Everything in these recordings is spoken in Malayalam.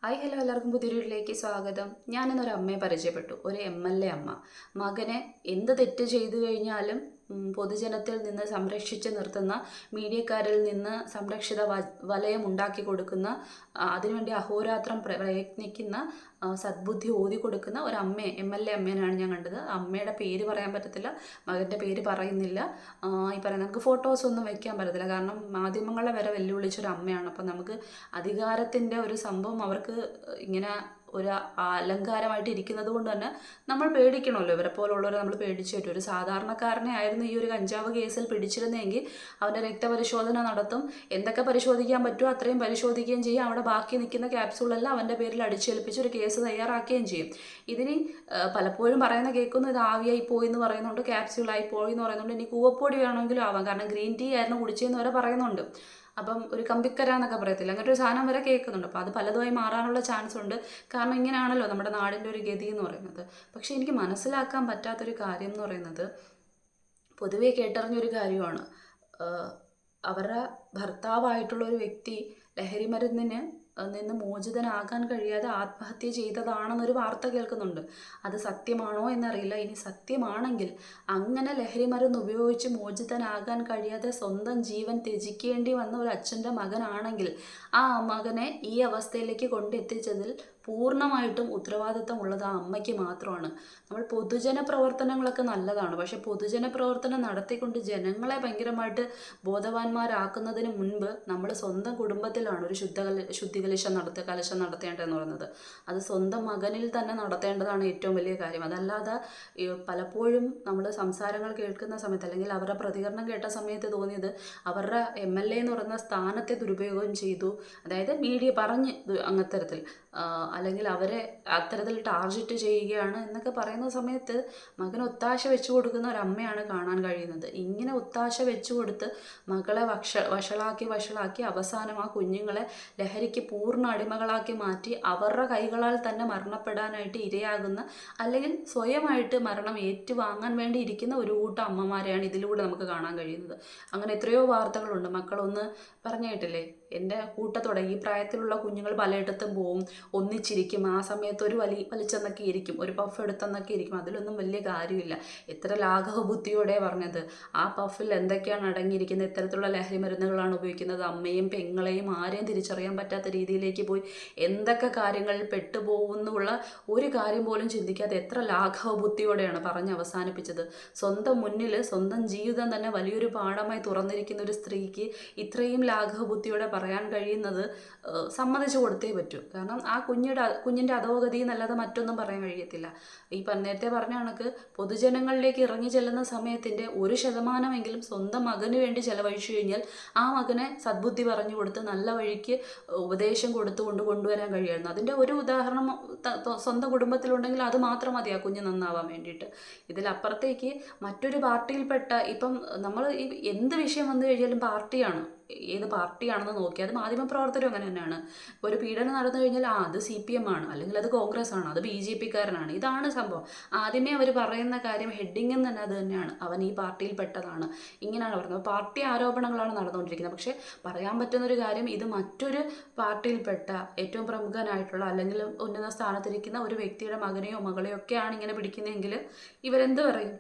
ഹായ് ഹലോ എല്ലാവർക്കും പുതിയൊരു വീട്ടിലേക്ക് സ്വാഗതം. ഞാനിന്നൊരു അമ്മയെ പരിചയപ്പെട്ടു. ഒരു MLA അമ്മ. മകനെ എന്ത് തെറ്റ് ചെയ്തു കഴിഞ്ഞാലും പൊതുജനത്തിൽ നിന്ന് സംരക്ഷിച്ച് നിർത്തുന്ന, മീഡിയക്കാരിൽ നിന്ന് സംരക്ഷിത വലയം ഉണ്ടാക്കി കൊടുക്കുന്ന, അതിനുവേണ്ടി അഹോരാത്രം പ്രയത്നിക്കുന്ന, സദ്ബുദ്ധി ഓതി കൊടുക്കുന്ന ഒരു അമ്മയെ MLA അമ്മേനാണ് ഞാൻ കണ്ടത്. അമ്മയുടെ പേര് പറയാൻ പറ്റത്തില്ല, മകൻ്റെ പേര് പറയുന്നില്ല. ഈ പറയുന്ന നമുക്ക് ഫോട്ടോസൊന്നും വെക്കാൻ പറ്റത്തില്ല, കാരണം മാധ്യമങ്ങളെ വരെ വെല്ലുവിളിച്ചൊരു അമ്മയാണ്. അപ്പം നമുക്ക് അധികാരത്തിൻ്റെ ഒരു സംഭവം അവർക്ക് ഇങ്ങനെ ഒരു അലങ്കാരമായിട്ട് ഇരിക്കുന്നത് കൊണ്ട് തന്നെ നമ്മൾ പേടിക്കണമല്ലോ. ഇവരെ പോലുള്ളവരെ നമ്മൾ പേടിച്ചു പറ്റും. ഒരു സാധാരണക്കാരനെ ആയിരുന്നു ഈ ഒരു കഞ്ചാവ് കേസിൽ പിടിച്ചിരുന്നെങ്കിൽ അവൻ്റെ രക്തപരിശോധന നടത്തും, എന്തൊക്കെ പരിശോധിക്കാൻ പറ്റുമോ അത്രയും പരിശോധിക്കുകയും ചെയ്യും. അവിടെ ബാക്കി നിൽക്കുന്ന ക്യാപ്സൂളെല്ലാം അവൻ്റെ പേരിൽ അടിച്ചേൽപ്പിച്ച് ഒരു കേസ് തയ്യാറാക്കുകയും ചെയ്യും. ഇതിന് പലപ്പോഴും പറയുന്ന കേൾക്കുന്നു, ഇത് ആവിയായി പോയി എന്ന് പറയുന്നുണ്ട്, ക്യാപ്സ്യൂളായി പോയി എന്ന് പറയുന്നുണ്ട്, ഇനി കൂവപ്പൊടി വേണമെങ്കിലും ആവാം, കാരണം ഗ്രീൻ ടീ ആയിരുന്നു കുടിച്ചതെന്ന് വരെ പറയുന്നുണ്ട്. അപ്പം ഒരു കമ്പിക്കര എന്നൊക്കെ പറയത്തില്ല, അങ്ങനത്തെ ഒരു സാധനം വരെ കേൾക്കുന്നുണ്ട്. അപ്പോൾ അത് പലതുമായി മാറാനുള്ള ചാൻസ് ഉണ്ട്, കാരണം ഇങ്ങനെയാണല്ലോ നമ്മുടെ നാടിൻ്റെ ഒരു ഗതി എന്ന് പറയുന്നത്. പക്ഷേ എനിക്ക് മനസ്സിലാക്കാൻ പറ്റാത്തൊരു കാര്യം എന്ന് പറയുന്നത്, പൊതുവെ കേട്ടറിഞ്ഞൊരു കാര്യമാണ്, അവരുടെ ഭർത്താവായിട്ടുള്ള ഒരു വ്യക്തി ലഹരിമരുന്നിന് നിന്ന് മോചിതനാകാൻ കഴിയാതെ ആത്മഹത്യ ചെയ്തതാണെന്നൊരു വാർത്ത കേൾക്കുന്നുണ്ട്. അത് സത്യമാണോ എന്നറിയില്ല. ഇനി സത്യമാണെങ്കിൽ അങ്ങനെ ലഹരിമരുന്ന് ഉപയോഗിച്ച് മോചിതനാകാൻ കഴിയാതെ സ്വന്തം ജീവൻ ത്യജിക്കേണ്ടി വന്ന ഒരു അച്ഛൻ്റെ മകനാണെങ്കിൽ ആ മകനെ ഈ അവസ്ഥയിലേക്ക് കൊണ്ടെത്തിച്ചതിൽ പൂർണ്ണമായിട്ടും ഉത്തരവാദിത്തം ഉള്ളത് ആ അമ്മയ്ക്ക് മാത്രമാണ്. നമ്മൾ പൊതുജന പ്രവർത്തനങ്ങളൊക്കെ നല്ലതാണ്, പക്ഷെ പൊതുജന പ്രവർത്തനം നടത്തിക്കൊണ്ട് ജനങ്ങളെ ഭയങ്കരമായിട്ട് ബോധവാന്മാരാക്കുന്നതിന് മുൻപ് നമ്മൾ സ്വന്തം കുടുംബത്തിലാണ് ഒരു ശുദ്ധികലശം നടത്തേണ്ടതെന്ന് പറയുന്നത്. അത് സ്വന്തം മകനിൽ തന്നെ നടത്തേണ്ടതാണ് ഏറ്റവും വലിയ കാര്യം. അതല്ലാതെ പലപ്പോഴും നമ്മൾ സംസാരങ്ങൾ കേൾക്കുന്ന സമയത്ത് അല്ലെങ്കിൽ അവരുടെ പ്രതികരണം കേട്ട സമയത്ത് തോന്നിയത് അവരുടെ MLA എന്ന് പറയുന്ന സ്ഥാനത്തെ ദുരുപയോഗം ചെയ്തു, അതായത് മീഡിയ പറഞ്ഞ് അങ്ങത്തരത്തിൽ, അല്ലെങ്കിൽ അവരെ അത്തരത്തിൽ ടാർഗറ്റ് ചെയ്യുകയാണ് എന്നൊക്കെ പറയുന്ന സമയത്ത് മകന് ഒത്താശ വെച്ചു കൊടുക്കുന്ന ഒരു അമ്മയാണ് കാണാൻ കഴിയുന്നത്. ഇങ്ങനെ ഒത്താശ വെച്ചു കൊടുത്ത് മകളെ വഷളാക്കി അവസാനം ആ കുഞ്ഞുങ്ങളെ ലഹരിക്ക് പൂർണ്ണ അടിമകളാക്കി മാറ്റി അവരുടെ കൈകളാൽ തന്നെ മരണപ്പെടാനായിട്ട് ഇരയാകുന്ന, അല്ലെങ്കിൽ സ്വയമായിട്ട് മരണം ഏറ്റുവാങ്ങാൻ വേണ്ടി ഇരിക്കുന്ന ഒരു കൂട്ടം അമ്മമാരെയാണ് ഇതിലൂടെ നമുക്ക് കാണാൻ കഴിയുന്നത്. അങ്ങനെ എത്രയോ വാർത്തകളുണ്ട്. മക്കളൊന്ന് പറഞ്ഞിട്ടില്ലേ, എൻ്റെ കൂട്ടത്തോടെ ഈ പ്രായത്തിലുള്ള കുഞ്ഞുങ്ങൾ പലയിടത്തും പോവും, ഒന്നിച്ചിരിക്കും, ആ സമയത്ത് ഒരു വലിച്ചെന്നൊക്കെ ഇരിക്കും, ഒരു പഫ് എടുത്തെന്നൊക്കെ ഇരിക്കും. അതിലൊന്നും വലിയ കാര്യമില്ല. എത്ര ലാഘവ ബുദ്ധിയോടെ പറഞ്ഞത്. ആ പഫിൽ എന്തൊക്കെയാണ് അടങ്ങിയിരിക്കുന്നത്, എത്തരത്തിലുള്ള ലഹരി മരുന്നുകളാണ് ഉപയോഗിക്കുന്നത്, അമ്മയും പെങ്ങളെയും ആരെയും തിരിച്ചറിയാൻ പറ്റാത്ത രീതിയിലേക്ക് പോയി എന്തൊക്കെ കാര്യങ്ങളിൽ പെട്ടുപോകുന്നുള്ള ഒരു കാര്യം പോലും ചിന്തിക്കാതെ എത്ര ലാഘവ ബുദ്ധിയോടെയാണ് പറഞ്ഞ് അവസാനിപ്പിച്ചത്. സ്വന്തം മുന്നിൽ സ്വന്തം ജീവിതം തന്നെ വലിയൊരു പാഠമായി തുറന്നിരിക്കുന്ന ഒരു സ്ത്രീക്ക് ഇത്രയും ലാഘവ ബുദ്ധിയോടെ പറയാൻ കഴിയുന്നത് സമ്മതിച്ചു കൊടുത്തേ പറ്റൂ. കാരണം ആ കുഞ്ഞിൻ്റെ അധോഗതി എന്നല്ലാതെ മറ്റൊന്നും പറയാൻ കഴിയത്തില്ല. ഈ നേരത്തെ പറഞ്ഞ കണക്ക് പൊതുജനങ്ങളിലേക്ക് ഇറങ്ങി ചെല്ലുന്ന സമയത്തിൻ്റെ 1% സ്വന്തം മകന് വേണ്ടി ചെലവഴിച്ചു കഴിഞ്ഞാൽ ആ മകനെ സദ്ബുദ്ധി പറഞ്ഞു കൊടുത്ത് നല്ല വഴിക്ക് ഉപദേശം കൊടുത്തുകൊണ്ട് കൊണ്ടുവരാൻ കഴിയുമായിരുന്നു. അതിൻ്റെ ഒരു ഉദാഹരണം സ്വന്തം കുടുംബത്തിലുണ്ടെങ്കിൽ അത് മാത്രം മതി ആ കുഞ്ഞ് നന്നാവാൻ വേണ്ടിയിട്ട്. ഇതിലപ്പുറത്തേക്ക് മറ്റൊരു പാർട്ടിയിൽപ്പെട്ട, ഇപ്പം നമ്മൾ ഈ എന്ത് വിഷയം വന്നു കഴിഞ്ഞാലും പാർട്ടിയാണ്, ഏത് പാർട്ടിയാണെന്ന് നോക്കി, അത് മാധ്യമപ്രവർത്തകരും അങ്ങനെ തന്നെയാണ്. ഒരു പീഡനം നടന്നു കഴിഞ്ഞാൽ അത് CPM ആണ്, അല്ലെങ്കിൽ അത് കോൺഗ്രസ് ആണ്, അത് BJP-കാരനാണ്, ഇതാണ് സംഭവം. ആദ്യമേ അവർ പറയുന്ന കാര്യം ഹെഡിങ്ങിൽ തന്നെ അത് തന്നെയാണ്, അവൻ ഈ പാർട്ടിയിൽ പെട്ടതാണ്, ഇങ്ങനെയാണ് പറയുന്നത്. പാർട്ടി ആരോപണങ്ങളാണ് നടന്നുകൊണ്ടിരിക്കുന്നത്. പക്ഷേ പറയാൻ പറ്റുന്നൊരു കാര്യം, ഇത് മറ്റൊരു പാർട്ടിയിൽപ്പെട്ട ഏറ്റവും പ്രമുഖനായിട്ടുള്ള അല്ലെങ്കിൽ ഉന്നത സ്ഥാനത്തിരിക്കുന്ന ഒരു വ്യക്തിയുടെ മകനെയോ മകളെയോ ഒക്കെയാണ് ഇങ്ങനെ പിടിക്കുന്നതെങ്കിൽ ഇവരെന്ത് പറയും?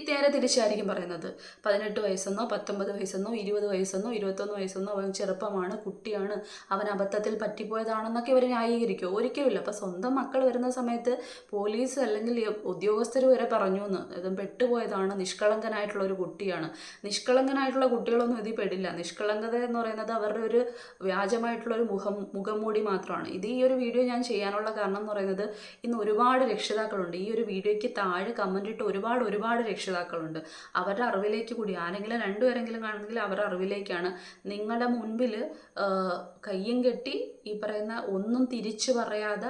നേരെ തിരിച്ചായിരിക്കും പറയുന്നത്. 18 വയസ്സെന്നോ 19 വയസ്സെന്നോ 20 വയസ്സെന്നോ 21 വയസ്സെന്നോ അവൻ ചെറുപ്പമാണ്, കുട്ടിയാണ്, അവൻ അബദ്ധത്തിൽ പറ്റിപ്പോയതാണെന്നൊക്കെ ഇവർ ന്യായീകരിക്കുമോ? ഒരിക്കലുമില്ല. അപ്പോൾ സ്വന്തം മക്കൾ വരുന്ന സമയത്ത് പോലീസ് അല്ലെങ്കിൽ ഉദ്യോഗസ്ഥർ വരെ പറഞ്ഞു എന്ന്, ഇത് പെട്ടുപോയതാണ്, നിഷ്കളങ്കനായിട്ടുള്ള ഒരു കുട്ടിയാണ്. നിഷ്കളങ്കനായിട്ടുള്ള കുട്ടികളൊന്നും ഇതിൽ പെടില്ല. നിഷ്കളങ്കത എന്ന് പറയുന്നത് അവരുടെ ഒരു വ്യാജമായിട്ടുള്ളൊരു മുഖംമൂടി മാത്രമാണ്. ഈ ഒരു വീഡിയോ ഞാൻ ചെയ്യാനുള്ള കാരണം എന്ന് പറയുന്നത്, ഇന്ന് ഒരുപാട് രക്ഷിതാക്കളുണ്ട്, ഈ ഒരു വീഡിയോയ്ക്ക് താഴെ കമൻ്റ് ഇട്ട് ഒരുപാട് രക്ഷിതാക്കളുണ്ട്. അവരുടെ അറിവിലേക്ക് കൂടി ആരെങ്കിലും രണ്ടുപേരെങ്കിലും കാണുന്നെങ്കിൽ അവരുടെ അറിവിലേക്കാണ്. നിങ്ങളുടെ മുൻപിൽ കയ്യും കെട്ടി ഈ പറയുന്ന ഒന്നും തിരിച്ചു പറയാതെ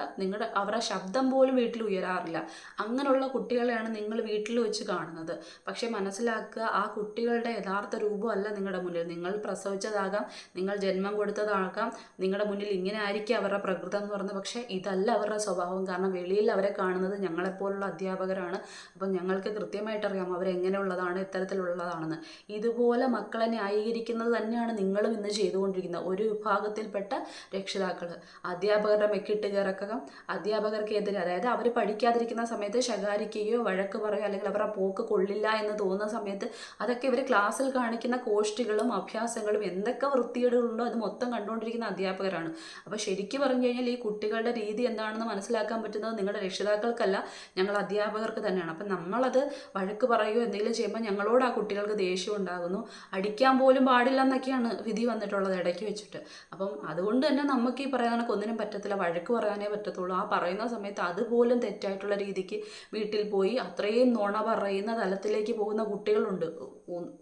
അവരുടെ ശബ്ദം പോലും വീട്ടിൽ ഉയരാറില്ല. അങ്ങനെയുള്ള കുട്ടികളെയാണ് നിങ്ങൾ വീട്ടിൽ വെച്ച് കാണുന്നത്. പക്ഷെ മനസ്സിലാക്കുക, ആ കുട്ടികളുടെ യഥാർത്ഥ രൂപമല്ല നിങ്ങളുടെ മുന്നിൽ. നിങ്ങൾ പ്രസവിച്ചതാകാം, നിങ്ങൾ ജന്മം കൊടുത്തതാകാം, നിങ്ങളുടെ മുന്നിൽ ഇങ്ങനെ ആയിരിക്കും അവരുടെ പ്രകൃതം എന്ന് പറയുന്നത്. പക്ഷേ ഇതല്ല അവരുടെ സ്വഭാവം. കാരണം വെളിയിൽ അവരെ കാണുന്നത് ഞങ്ങളെപ്പോലുള്ള അധ്യാപകരാണ്. അപ്പം ഞങ്ങൾക്ക് കൃത്യമായി കൃത്യമായിട്ടറിയാം അവരെങ്ങനെയുള്ളതാണ്, ഇത്തരത്തിലുള്ളതാണെന്ന്. ഇതുപോലെ മക്കളെ ന്യായീകരിക്കുന്നത് തന്നെയാണ് നിങ്ങളും ഇന്ന് ചെയ്തുകൊണ്ടിരിക്കുന്നത് ഒരു വിഭാഗത്തിൽപ്പെട്ട രക്ഷിതാക്കൾ. അധ്യാപകരുടെ മെക്കിട്ട് കയറക്കം, അധ്യാപകർക്കെതിരെ, അതായത് അവർ പഠിക്കാതിരിക്കുന്ന സമയത്ത് ശകാരിക്കുകയോ വഴക്ക് പറയുകയോ അല്ലെങ്കിൽ അവരുടെ പോക്ക് കൊള്ളില്ല എന്ന് തോന്നുന്ന സമയത്ത് അതൊക്കെ ഇവർ ക്ലാസ്സിൽ കാണിക്കുന്ന കോഷ്ടികളും അഭ്യാസങ്ങളും എന്തൊക്കെ വൃത്തികേടുകളുണ്ടോ അത് മൊത്തം കണ്ടുകൊണ്ടിരിക്കുന്ന അധ്യാപകരാണ്. അപ്പോൾ ശരിക്കും പറഞ്ഞു കഴിഞ്ഞാൽ ഈ കുട്ടികളുടെ രീതി എന്താണെന്ന് മനസ്സിലാക്കാൻ പറ്റുന്നത് നിങ്ങളുടെ രക്ഷിതാക്കൾക്കല്ല, ഞങ്ങൾ അധ്യാപകർക്ക് തന്നെയാണ്. അപ്പം നമ്മളത് വഴക്ക് പറയുകയോ എന്തെങ്കിലും ചെയ്യുമ്പോൾ ഞങ്ങളോട് ആ കുട്ടികൾക്ക് ദേഷ്യം ഉണ്ടാകുന്നു, അടിക്കാൻ പോലും പാടില്ല എന്നൊക്കെയാണ് വിധി വന്നിട്ടുള്ളത് ഇടയ്ക്ക് വെച്ചിട്ട്. അപ്പം അതുകൊണ്ട് തന്നെ നമുക്ക് ഈ പറയാനൊക്കെ ഒന്നിനും പറ്റത്തില്ല, വഴക്ക് പറയാനേ പറ്റത്തുള്ളൂ. ആ പറയുന്ന സമയത്ത് അതുപോലും തെറ്റായിട്ടുള്ള രീതിക്ക് വീട്ടിൽ പോയി അത്രയും നുണ പറയുന്ന തലത്തിലേക്ക് പോകുന്ന കുട്ടികളുണ്ട്.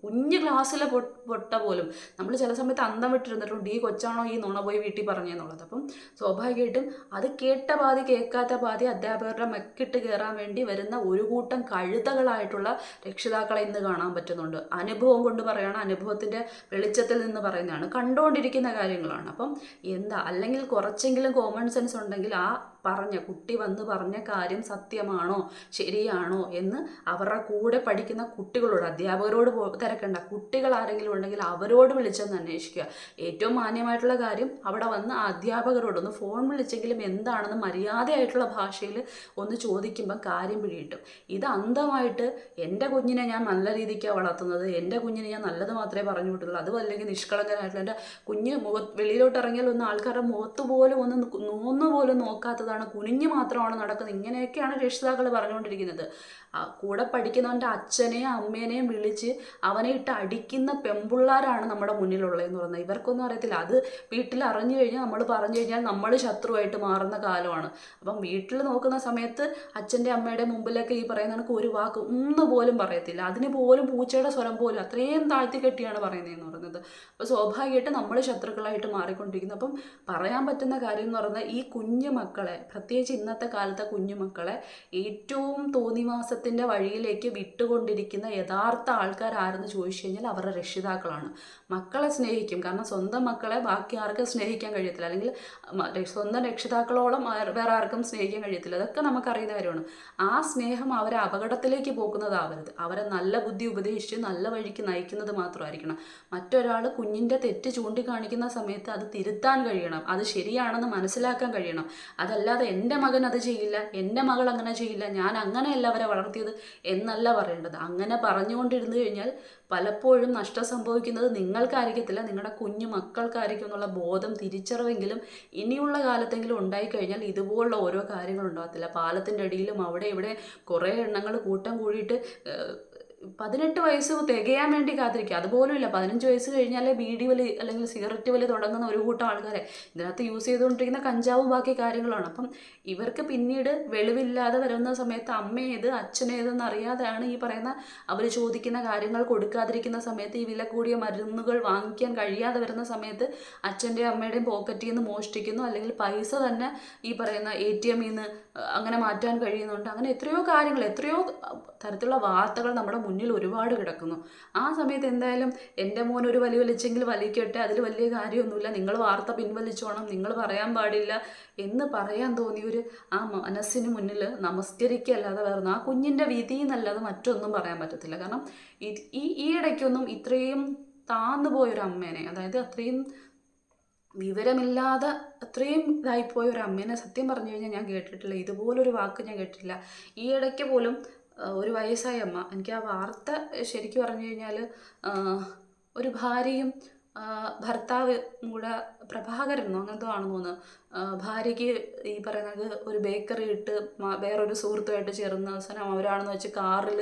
കുഞ്ഞ് ക്ലാസ്സിലെ പൊട്ട പോലും നമ്മൾ ചില സമയത്ത് അന്തം വിട്ടിരുന്നിട്ടുണ്ട്, ഈ കൊച്ചാണോ ഈ നുണ പോയി വീട്ടിൽ പറഞ്ഞെന്നുള്ളത്. അപ്പം സ്വാഭാവികമായിട്ടും അത് കേട്ട പാതി കേൾക്കാത്ത പാതി അധ്യാപകരുടെ മെക്കിട്ട് കയറാൻ വേണ്ടി വരുന്ന ഒരു കൂട്ടം കഴുതകളായിട്ടുള്ള രക്ഷിതാക്കളെ ഇന്ന് കാണാൻ പറ്റുന്നുണ്ട്. അനുഭവം കൊണ്ട് പറയുകയാണ്, അനുഭവത്തിൻ്റെ വെളിച്ചത്തിൽ നിന്ന് പറയുന്നതാണ്, കണ്ടുകൊണ്ടിരിക്കുന്ന കാര്യങ്ങളാണ്. അപ്പം എന്താ, അല്ലെങ്കിൽ കുറച്ചെങ്കിലും കോമൺ സെൻസ് ഉണ്ടെങ്കിൽ ആ കുട്ടി വന്ന് പറഞ്ഞ കാര്യം സത്യമാണോ ശരിയാണോ എന്ന് അവരുടെ കൂടെ പഠിക്കുന്ന കുട്ടികളോട്, അധ്യാപകരോട് തിരക്കണ്ട, കുട്ടികൾ ആരെങ്കിലും ഉണ്ടെങ്കിൽ അവരോട് വിളിച്ചൊന്ന് അന്വേഷിക്കുക. ഏറ്റവും മാന്യമായിട്ടുള്ള കാര്യം അവിടെ വന്ന് ആ അധ്യാപകരോടൊന്ന് ഫോൺ വിളിച്ചെങ്കിലും എന്താണെന്ന് മര്യാദയായിട്ടുള്ള ഭാഷയിൽ ഒന്ന് ചോദിക്കുമ്പോൾ കാര്യം പിടികിട്ടും. ഇത് അന്ധമായിട്ട് എൻ്റെ കുഞ്ഞിനെ ഞാൻ നല്ല രീതിക്കാണ് വളർത്തുന്നത്, എൻ്റെ കുഞ്ഞിനെ ഞാൻ നല്ലത് മാത്രമേ പറഞ്ഞു വിട്ടുള്ളൂ, അതും അല്ലെങ്കിൽ നിഷ്കളങ്കനായിട്ടുള്ള എൻ്റെ കുഞ്ഞ് വെളിയിലോട്ട് ഇറങ്ങിയാൽ ഒന്ന് ആൾക്കാരുടെ മുഖത്ത് പോലും ഒന്ന് പോലും നോക്കാത്തത്, കുനിഞ്ഞു മാത്രമാണ് നടക്കുന്നത്, ഇങ്ങനെയൊക്കെയാണ് രക്ഷിതാക്കൾ പറഞ്ഞുകൊണ്ടിരിക്കുന്നത്. കൂടെ പഠിക്കുന്നവൻ്റെ അച്ഛനെയും അമ്മേനെയും വിളിച്ച് അവനെ ഇട്ട് അടിക്കുന്ന പെമ്പിള്ളാരാണ് നമ്മുടെ മുന്നിലുള്ളതെന്ന് പറയുന്നത്. ഇവർക്കൊന്നും അറിയത്തില്ല. അത് വീട്ടിൽ അറിഞ്ഞു കഴിഞ്ഞാൽ, നമ്മൾ പറഞ്ഞു കഴിഞ്ഞാൽ നമ്മൾ ശത്രുവായിട്ട് മാറുന്ന കാലമാണ്. അപ്പം വീട്ടിൽ നോക്കുന്ന സമയത്ത് അച്ഛൻ്റെ അമ്മയുടെ മുമ്പിലൊക്കെ ഈ പറയുന്ന കണക്ക് ഒരു വാക്ക് ഒന്ന് പോലും പറയത്തില്ല, അതിന് പോലും പൂച്ചയുടെ സ്വരം പോലും അത്രയും താഴ്ത്തി കെട്ടിയാണ് പറയുന്നതെന്ന് പറയുന്നത്. അപ്പോൾ സ്വാഭാവികമായിട്ട് നമ്മൾ ശത്രുക്കളായിട്ട് മാറിക്കൊണ്ടിരിക്കുന്നു. അപ്പം പറയാൻ പറ്റുന്ന കാര്യം എന്ന് പറയുന്നത്, ഈ കുഞ്ഞു മക്കളെ, പ്രത്യേകിച്ച് ഇന്നത്തെ കാലത്തെ കുഞ്ഞുമക്കളെ ഏറ്റവും തോന്നിവാസത്തിൻ്റെ വഴിയിലേക്ക് വിട്ടുകൊണ്ടിരിക്കുന്ന യഥാർത്ഥ ആൾക്കാർ ആരെന്ന് ചോദിച്ചു കഴിഞ്ഞാൽ അവരുടെ രക്ഷിതാക്കളാണ്. മക്കളെ സ്നേഹിക്കും, കാരണം സ്വന്തം മക്കളെ ബാക്കി ആർക്കും സ്നേഹിക്കാൻ കഴിയത്തില്ല, അല്ലെങ്കിൽ സ്വന്തം രക്ഷിതാക്കളോളം വേറെ ആർക്കും സ്നേഹിക്കാൻ കഴിയത്തില്ല. അതൊക്കെ നമുക്കറിയുന്ന കാര്യമാണ്. ആ സ്നേഹം അവരെ അപകടത്തിലേക്ക് പോകുന്നതാവരുത്, അവരെ നല്ല ബുദ്ധി ഉപദേശിച്ച് നല്ല വഴിക്ക് നയിക്കുന്നത് മാത്രമായിരിക്കണം. മറ്റൊരാൾ കുഞ്ഞിൻ്റെ തെറ്റ് ചൂണ്ടിക്കാണിക്കുന്ന സമയത്ത് അത് തിരുത്താൻ കഴിയണം, അത് ശരിയാണെന്ന് മനസ്സിലാക്കാൻ കഴിയണം. അതല്ലാതെ എൻ്റെ മകൻ അത് ചെയ്യില്ല, എൻ്റെ മകൾ അങ്ങനെ ചെയ്യില്ല, ഞാൻ അങ്ങനെയല്ല അവരെ വളർത്തിയത് എന്നല്ല പറയേണ്ടത്. അങ്ങനെ പറഞ്ഞുകൊണ്ടിരുന്നു കഴിഞ്ഞാൽ പലപ്പോഴും നഷ്ടം സംഭവിക്കുന്നത് നിങ്ങൾക്കായിരിക്കത്തില്ല, നിങ്ങളുടെ കുഞ്ഞു മക്കൾക്കായിരിക്കും എന്നുള്ള ബോധം, തിരിച്ചറിവെങ്കിലും ഇനിയുള്ള കാലത്തെങ്കിലും ഉണ്ടായിക്കഴിഞ്ഞാൽ ഇതുപോലുള്ള ഓരോ കാര്യങ്ങളുണ്ടാകത്തില്ല. പാലത്തിൻ്റെ അടിയിലും അവിടെ ഇവിടെ കുറേ എണ്ണങ്ങൾ കൂട്ടം കൂടിയിട്ട് 18 വയസ്സ് തികയാൻ വേണ്ടി കാത്തിരിക്കുക, അതുപോലും ഇല്ല. 15 വയസ്സ് കഴിഞ്ഞാലേ ബീഡി വലി അല്ലെങ്കിൽ സിഗരറ്റ് വലി തുടങ്ങുന്ന ഒരു കൂട്ടം ആൾക്കാരെ ഇതിനകത്ത് യൂസ് ചെയ്തുകൊണ്ടിരിക്കുന്ന കഞ്ചാവും ബാക്കി കാര്യങ്ങളാണ്. അപ്പം ഇവർക്ക് പിന്നീട് വെളിവില്ലാതെ വരുന്ന സമയത്ത് അമ്മയേത് അച്ഛനേതെന്ന് അറിയാതെയാണ് ഈ പറയുന്ന അവർ ചോദിക്കുന്ന കാര്യങ്ങൾ കൊടുക്കാതിരിക്കുന്ന സമയത്ത്, ഈ വില കൂടിയ മരുന്നുകൾ വാങ്ങിക്കാൻ കഴിയാതെ വരുന്ന സമയത്ത് അച്ഛൻ്റെയും അമ്മയുടെയും പോക്കറ്റിൽ നിന്ന് മോഷ്ടിക്കുന്നു, അല്ലെങ്കിൽ പൈസ തന്നെ ഈ പറയുന്ന ATM-ൽ നിന്ന് അങ്ങനെ മാറ്റാൻ കഴിയുന്നുണ്ട്. അങ്ങനെ എത്രയോ കാര്യങ്ങൾ, എത്രയോ തരത്തിലുള്ള വാർത്തകൾ നമ്മുടെ മുന്നിൽ ഒരുപാട് കിടക്കുന്നു. ആ സമയത്ത് എന്തായാലും എൻ്റെ മോൻ ഒരു വലി വലിച്ചെങ്കിൽ വലിക്കട്ടെ, അതിൽ വലിയ കാര്യമൊന്നുമില്ല, നിങ്ങൾ വാർത്ത പിൻവലിച്ചോണം, നിങ്ങൾ പറയാൻ പാടില്ല എന്ന് പറയാൻ തോന്നിയൊരു ആ മനസ്സിന് മുന്നിൽ നമസ്കരിക്കല്ലാതെ വേറെ ആ കുഞ്ഞിൻ്റെ വിധി എന്നല്ലാതെ മറ്റൊന്നും പറയാൻ പറ്റത്തില്ല. കാരണം ഈ ഇടയ്ക്കൊന്നും ഇത്രയും താന്നു പോയൊരു അമ്മേനെ, അതായത് അത്രയും വിവരമില്ലാതെ അത്രയും ഇതായിപ്പോയ ഒരു അമ്മേനെ സത്യം പറഞ്ഞു കഴിഞ്ഞാൽ ഞാൻ കേട്ടിട്ടില്ല, ഇതുപോലൊരു വാക്ക് ഞാൻ കേട്ടിട്ടില്ല. ഈ ഇടയ്ക്ക് പോലും ഒരു വയസ്സായ അമ്മ, എനിക്ക് ആ വാർത്ത ശരിക്കും പറഞ്ഞു കഴിഞ്ഞാൽ ഒരു ഭാര്യയും ഭർത്താവ് കൂടെ പ്രഭാകരനോ അങ്ങനത്തെ ആണെന്ന് തോന്നുന്നു, ഭാര്യയ്ക്ക് ഈ പറയുന്നത് ഒരു ബേക്കറി ഇട്ട് വേറൊരു സുഹൃത്തുമായിട്ട് ചേർന്ന അവസാനം അവരാണെന്ന് വെച്ച് കാറിൽ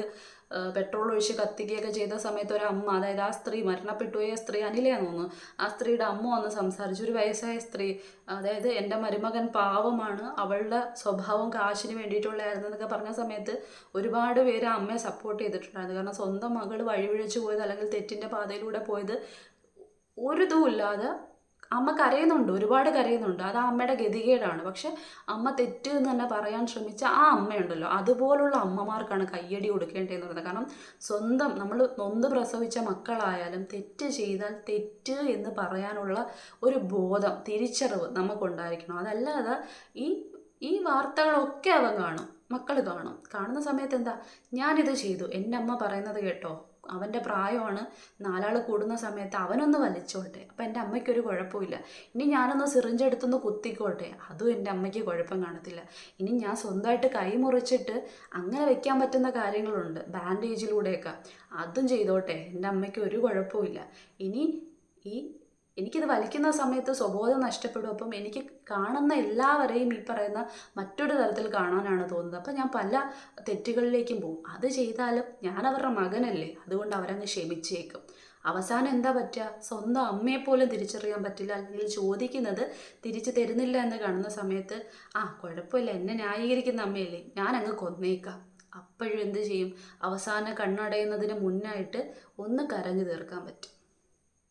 പെട്രോൾ ഒഴിച്ച് കത്തിക്കുകയൊക്കെ ചെയ്ത സമയത്ത് ഒരമ്മ, അതായത് ആ സ്ത്രീ മരണപ്പെട്ടുപോയ സ്ത്രീ അനിലയാന്ന് തോന്നുന്നു, ആ സ്ത്രീയുടെ അമ്മ വന്ന് സംസാരിച്ചു. ഒരു വയസ്സായ സ്ത്രീ, അതായത് എൻ്റെ മരുമകൻ പാവമാണ്, അവളുടെ സ്വഭാവം കാശിന് വേണ്ടിയിട്ടുള്ളതായിരുന്നു എന്നൊക്കെ പറഞ്ഞ സമയത്ത് ഒരുപാട് പേര് അമ്മയെ സപ്പോർട്ട് ചെയ്തിട്ടുണ്ടായിരുന്നു. കാരണം സ്വന്തം മകൾ വഴിപിഴച്ചു പോയത്, അല്ലെങ്കിൽ തെറ്റിൻ്റെ പാതയിലൂടെ പോയത് ഒരു ഇതുമില്ലാതെ അമ്മ കരയുന്നുണ്ട്, ഒരുപാട് കരയുന്നുണ്ട്, അത് ആ അമ്മയുടെ ഗതികേടാണ്. പക്ഷെ അമ്മ തെറ്റ് എന്ന് തന്നെ പറയാൻ ശ്രമിച്ച ആ അമ്മയുണ്ടല്ലോ, അതുപോലുള്ള അമ്മമാർക്കാണ് കയ്യടി കൊടുക്കേണ്ടതെന്ന് പറയുന്നത്. കാരണം സ്വന്തം നമ്മൾ നൊന്ത് പ്രസവിച്ച മക്കളായാലും തെറ്റ് ചെയ്താൽ തെറ്റ് എന്ന് പറയാനുള്ള ഒരു ബോധം, തിരിച്ചറിവ് നമുക്കുണ്ടായിരിക്കണം. അതല്ലാതെ ഈ വാർത്തകളൊക്കെ അവൻ കാണും, മക്കൾ കാണും. കാണുന്ന സമയത്ത് എന്താ, ഞാനിത് ചെയ്തു, എൻ്റെ അമ്മ പറയുന്നത് കേട്ടോ, അവൻ്റെ പ്രായമാണ്, നാലാൾ കൂടുന്ന സമയത്ത് അവനൊന്ന് വലിച്ചോട്ടെ, അപ്പം എൻ്റെ അമ്മയ്ക്കൊരു കുഴപ്പമില്ല. ഇനി ഞാനൊന്ന് സിറിഞ്ച് എടുത്തൊന്ന് കുത്തിക്കോട്ടെ, അതും എൻ്റെ അമ്മയ്ക്ക് കുഴപ്പം കാണത്തില്ല. ഇനി ഞാൻ സ്വന്തമായിട്ട് കൈ മുറിച്ചിട്ട് അങ്ങനെ വെക്കാൻ പറ്റുന്ന കാര്യങ്ങളുണ്ട്, ബാൻഡേജിലൂടെയൊക്കെ, അതും ചെയ്തോട്ടെ, എൻ്റെ അമ്മയ്ക്ക് ഒരു കുഴപ്പമില്ല. ഇനി ഈ എനിക്കിത് വലിക്കുന്ന സമയത്ത് സ്വബോധം നഷ്ടപ്പെടും. അപ്പം എനിക്ക് കാണുന്ന എല്ലാവരെയും ഈ പറയുന്ന മറ്റൊരു തരത്തിൽ കാണാനാണ് തോന്നുന്നത്. അപ്പം ഞാൻ പല തെറ്റുകളിലേക്കും പോകും. അത് ചെയ്താലും ഞാൻ അവരുടെ മകനല്ലേ, അതുകൊണ്ട് അവരങ്ങ് ക്ഷമിച്ചേക്കും. അവസാനം എന്താ പറ്റുക, സ്വന്തം അമ്മയെപ്പോലും തിരിച്ചറിയാൻ പറ്റില്ല, അല്ലെങ്കിൽ ചോദിക്കുന്നത് തിരിച്ചു തരുന്നില്ല എന്ന് കാണുന്ന സമയത്ത് കുഴപ്പമില്ല, എന്നെ ന്യായീകരിക്കുന്ന അമ്മയല്ലേ, ഞാനങ്ങ് കൊന്നേക്കാം. അപ്പോഴും എന്ത് ചെയ്യും, അവസാനം കണ്ണടയുന്നതിന് മുന്നായിട്ട് ഒന്ന് കരഞ്ഞു തീർക്കാൻ പറ്റും.